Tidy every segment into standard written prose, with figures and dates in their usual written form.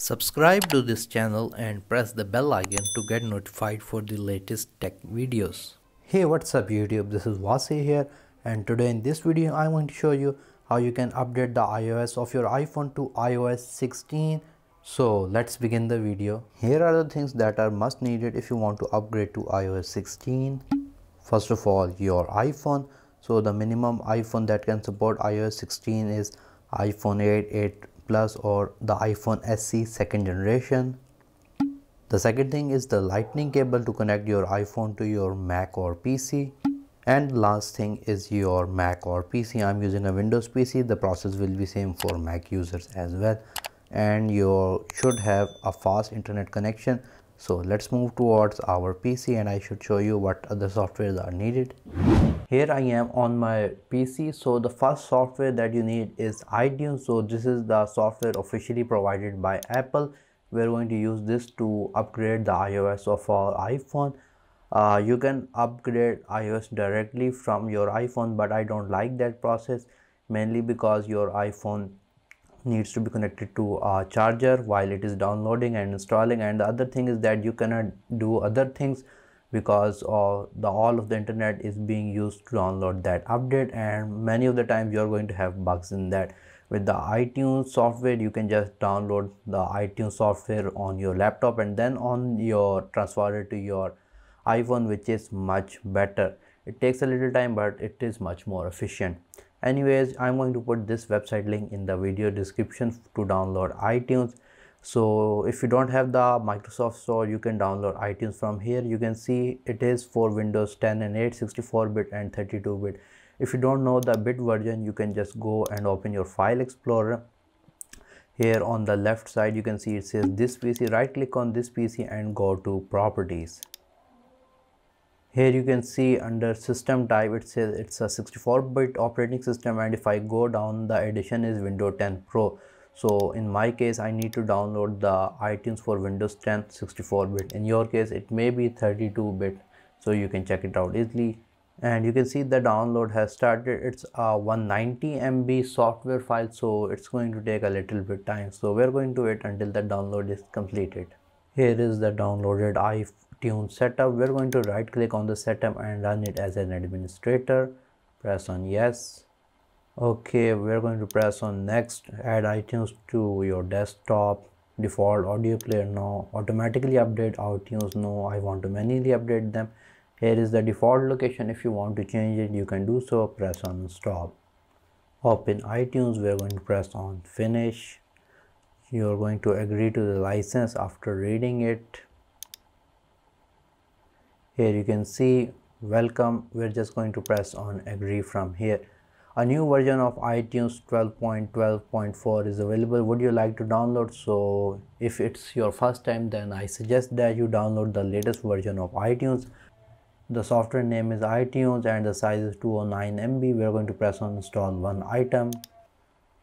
Subscribe to this channel and press the bell icon to get notified for the latest tech videos. Hey, what's up YouTube? This is Wasay here, and today in this video I'm going to show you how you can update the iOS of your iPhone to iOS 16. So let's begin the video. Here are the things that are must needed if you want to upgrade to iOS 16. First of all, your iPhone. So the minimum iPhone that can support iOS 16 is iPhone 8, 8 Plus or the iPhone SE second generation. The second thing is the lightning cable to connect your iPhone to your Mac or PC. And last thing is your Mac or PC. I'm using a Windows PC. The process will be same for Mac users as well. And you should have a fast internet connection. So let's move towards our PC and I should show you what other softwares are needed. Here I am on my PC. So the first software that you need is iTunes. So this is the software officially provided by Apple. We're going to use this to upgrade the iOS of our iPhone. You can upgrade iOS directly from your iPhone, but I don't like that process, mainly because your iPhone needs to be connected to a charger while it is downloading and installing, and the other thing is that you cannot do other things because all of the internet is being used to download that update, and many of the times you're going to have bugs in that. With the iTunes software you can just download the iTunes software on your laptop and then on your transfer it to your iPhone, which is much better. It takes a little time but it is much more efficient. Anyways, I'm going to put this website link in the video description to download iTunes. So if you don't have the Microsoft Store, you can download iTunes from here. You can see it is for Windows 10 and 8, 64-bit and 32-bit. If you don't know the bit version, you can just go and open your file explorer. Here on the left side you can see it says this PC. Right click on this PC and go to properties. Here you can see under system type it says it's a 64-bit operating system, and if I go down the edition is Windows 10 Pro. So in my case I need to download the iTunes for Windows 10 64-bit. In your case it may be 32-bit, so you can check it out easily. And you can see the download has started. It's a 190 MB software file, so it's going to take a little bit time. So we're going to wait until the download is completed. Here is the downloaded iTunes setup. We're going to right click on the setup and run it as an administrator. Press on yes. Okay, we're going to press on next. Add iTunes to your desktop. Default audio player, no. Automatically update iTunes, no. I want to manually update them. Here is the default location. If you want to change it you can do so. Press on install. Open iTunes. We're going to press on finish. You're going to agree to the license after reading it. Here you can see welcome. We're just going to press on agree from here. A new version of iTunes 12.12.4 is available. Would you like to download? So if it's your first time, then I suggest that you download the latest version of iTunes. The software name is iTunes and the size is 209 MB. We're going to press on install one item.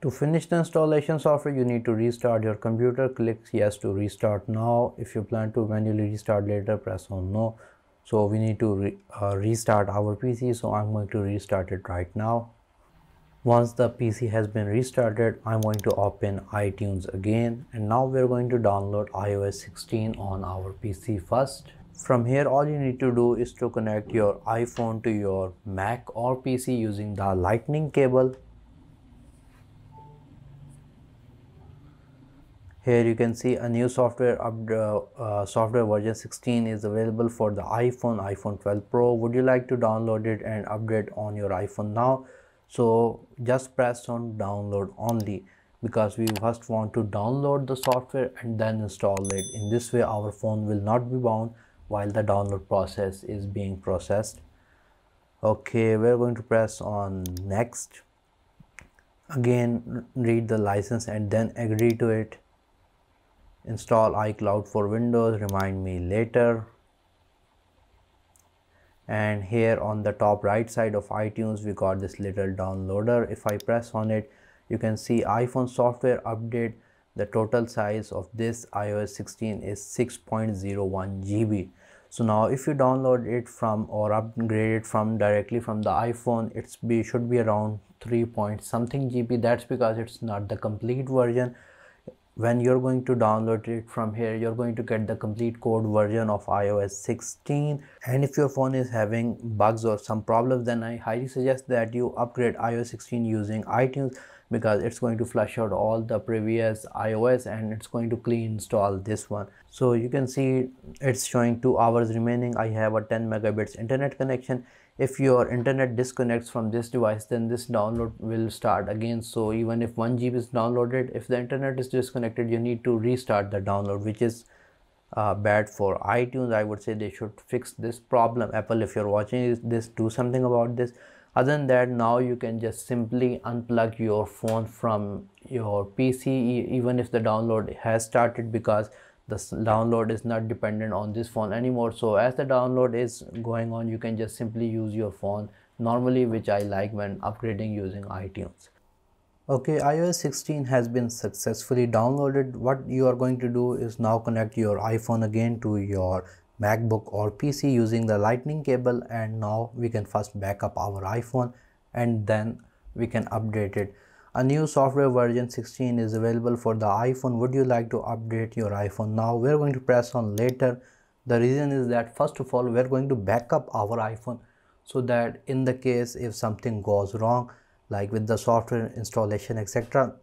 To finish the installation software, you need to restart your computer. Click yes to restart now. If you plan to manually restart later, press on no. So we need to restart our PC, so I'm going to restart it right now. Once the PC has been restarted, I'm going to open iTunes again, and now we're going to download iOS 16 on our PC first. From here all you need to do is to connect your iPhone to your Mac or PC using the lightning cable. Here you can see a new software software version 16 is available for the iPhone 12 Pro. Would you like to download it and upgrade on your iPhone now? So just press on download only, because we first want to download the software and then install it. In this way our phone will not be bound while the download process is being processed. Okay, we're going to press on next. Again read the license and then agree to it. Install iCloud for Windows, remind me later. And here on the top right side of iTunes we got this little downloader. If I press on it, you can see iPhone software update. The total size of this iOS 16 is 6.01 GB. So now if you download it from or upgrade it from directly from the iPhone, should be around 3 point something GB. That's because it's not the complete version. when you're going to download it from here, you're going to get the complete code version of iOS 16. And if your phone is having bugs or some problems, then I highly suggest that you upgrade iOS 16 using iTunes, because it's going to flush out all the previous iOS and it's going to clean install this one. So you can see it's showing 2 hours remaining. I have a 10 megabits internet connection. If your internet disconnects from this device, then this download will start again. So even if 1 GB is downloaded, if the internet is disconnected, you need to restart the download, which is bad for iTunes. I would say they should fix this problem. Apple, if you're watching this, do something about this. Other than that, now you can just simply unplug your phone from your PC, even if the download has started, because the download is not dependent on this phone anymore. So as the download is going on, you can just simply use your phone normally, which I like when upgrading using iTunes. Okay, iOS 16 has been successfully downloaded. What you are going to do is now connect your iPhone again to your MacBook or PC using the lightning cable, and now we can first back up our iPhone and then we can update it. A new software version 16 is available for the iPhone. Would you like to update your iPhone now? We're going to press on later. The reason is that first of all, we're going to back up our iPhone, so that in the case if something goes wrong, like with the software installation, etc.,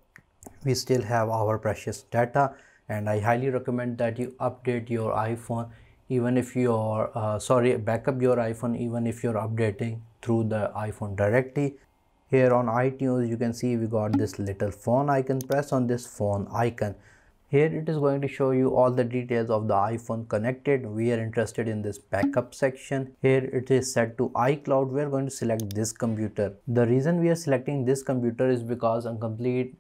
we still have our precious data. And I highly recommend that you update your iPhone, even if you're back up your iPhone even if you're updating through the iPhone directly. Here on iTunes, you can see we got this little phone icon. Press on this phone icon. Here it is going to show you all the details of the iPhone connected. We are interested in this backup section. Here it is set to iCloud. We are going to select this computer. The reason we are selecting this computer is because a complete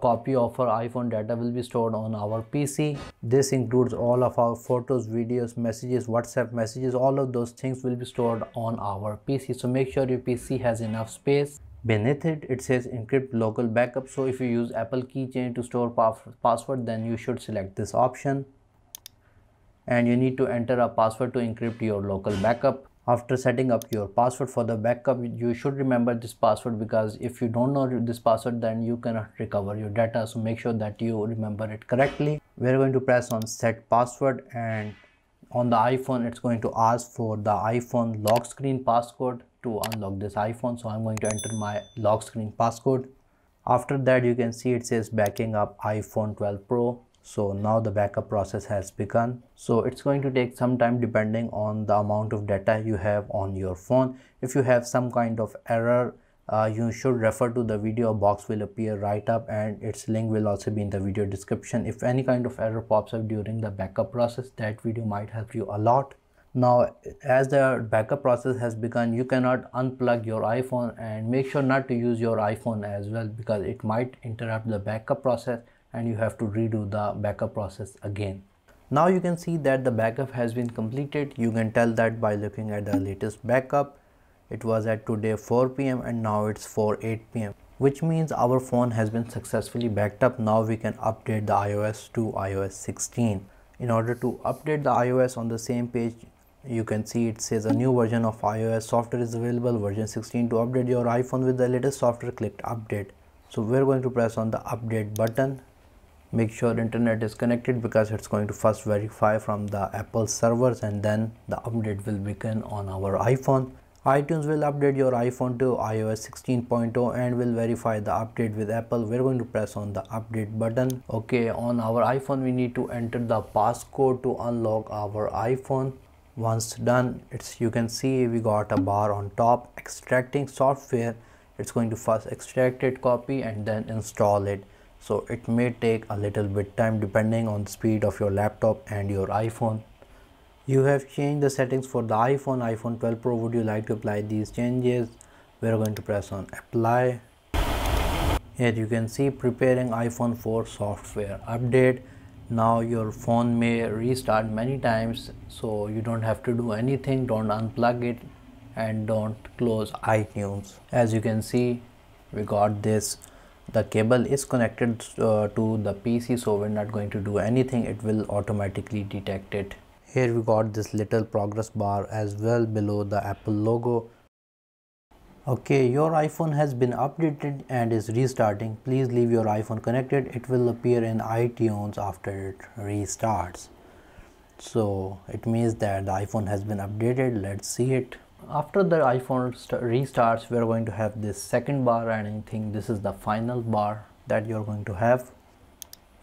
copy of our iPhone data will be stored on our PC. This includes all of our photos, videos, messages, WhatsApp messages. All of those things will be stored on our PC. So make sure your PC has enough space. Beneath it, it says encrypt local backup. So if you use Apple keychain to store password, then you should select this option. And you need to enter a password to encrypt your local backup. After setting up your password for the backup, you should remember this password, because if you don't know this password, then you cannot recover your data. So make sure that you remember it correctly. We're going to press on set password, and on the iPhone it's going to ask for the iPhone lock screen passcode to unlock this iPhone. So I'm going to enter my lock screen passcode. After that, you can see it says backing up iPhone 12 Pro. So now the backup process has begun. So it's going to take some time depending on the amount of data you have on your phone. If you have some kind of error, you should refer to the video box will appear right up, and its link will also be in the video description. If any kind of error pops up during the backup process, that video might help you a lot. Now, as the backup process has begun, you cannot unplug your iPhone, and make sure not to use your iPhone as well, because it might interrupt the backup process and you have to redo the backup process again. Now you can see that the backup has been completed. You can tell that by looking at the latest backup. It was at today 4 PM and now it's 4:08 PM, which means our phone has been successfully backed up. Now we can update the iOS to iOS 16. In order to update the iOS, on the same page you can see it says a new version of iOS software is available, version 16. To update your iPhone with the latest software, click update. So we're going to press on the update button. Make sure internet is connected, because it's going to first verify from the Apple servers and then the update will begin on our iPhone. iTunes will update your iPhone to iOS 16.0 and will verify the update with Apple. We're going to press on the update button. Okay, on our iPhone we need to enter the passcode to unlock our iPhone. Once done, you can see we got a bar on top extracting software. It's going to first extract it, copy, and then install it. So it may take a little bit time depending on the speed of your laptop and your iPhone. You have changed the settings for the iPhone 12 Pro. Would you like to apply these changes? We're going to press on apply. Here you can see preparing iPhone 4 software update. Now your phone may restart many times, so you don't have to do anything. Don't unplug it and don't close iTunes. As you can see, we got this. The cable is connected to the PC, so we're not going to do anything. It will automatically detect it. Here we got this little progress bar as well below the Apple logo. Okay, your iPhone has been updated and is restarting. Please leave your iPhone connected. It will appear in iTunes after it restarts. So it means that the iPhone has been updated. Let's see it. After the iPhone restarts, we are going to have this second bar, and I think this is the final bar that you're going to have.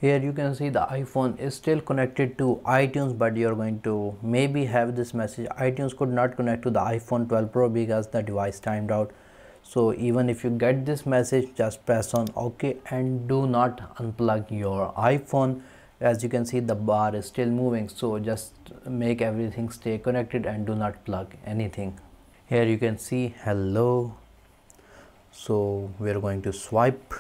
Here you can see the iPhone is still connected to iTunes, but you're going to maybe have this message: iTunes could not connect to the iPhone 12 Pro because the device timed out. So even if you get this message, just press on OK and do not unplug your iPhone. As you can see, the bar is still moving, so just make everything stay connected and do not plug anything. Here you can see hello. So we're going to swipe.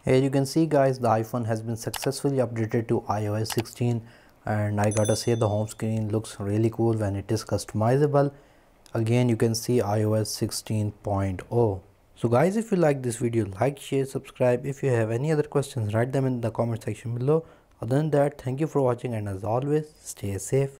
Here you can see guys, the iPhone has been successfully updated to iOS 16, and I gotta say the home screen looks really cool when it is customizable. Again, you can see iOS 16.0. So guys, if you like this video, like, share, subscribe. If you have any other questions, write them in the comment section below. Other than that, thank you for watching, and as always, stay safe.